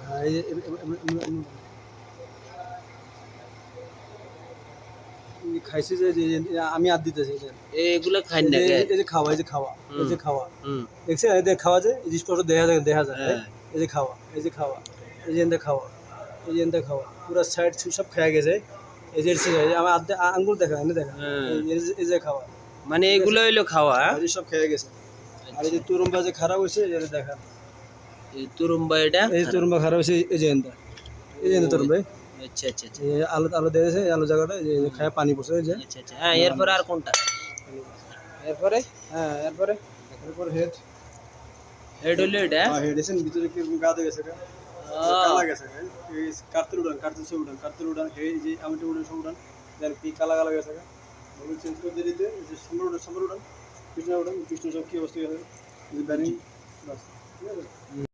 হ্যাঁ, এই যে খাইছি যে আমি আর দিতেছি এগুলো খাই এই না যে কে? এই যে খাওয়া এই যে খাওয়া এই যে খাওয়া হুম। দেখছেন এই যে খাওয়া যে এই যে স্পষ্ট দেখা যায় হ্যাঁ। এই যে খাওয়া এই যে খাওয়া এই যে এনতে খাওয়া এই যে এনতে খাওয়া পুরো সাইড সব খেয়ে গেছে এই যে আমার আঙ্গুল দেখা এনে দেখা হ্যাঁ। এই যে খাওয়া মানে এগুলো হইলো খাওয়া, হ্যাঁ? এই যে সব খেয়ে গেছে আর এই যে তুরুম্বা যে খারাপ হয়েছে এটা দেখা এই তুরুম্বা এটা এই যে তুরুম্বা খারাপ হয়েছে এই যে এনটা এই যে এনটা তুরুম্বা আচ্ছা আচ্ছা আচ্ছা এই আলু আলু দিয়েছে আলু জায়গাটা এই যে খায় পানি পড়ছে এই যে আচ্ছা আচ্ছা। হ্যাঁ, এরপরে আর কোনটা? এরপরে হ্যাঁ এরপরে হেড হেড হইলো এটা? হ্যাঁ হেড এসে ভিতরে কি গাদা গেছে কালা গেছে এই কার্তেল উড়ান এই যে আমিটা উড়ান সব উড়ান দেন কি কালা কালা গেছে মোবাইল চেঞ্জ করে দিয়ে দিতে এই যে সামনে উড়ান পিছনে সব কি অবস্থা গেছে এই যে ব্যারিং বাস ঠিক আছে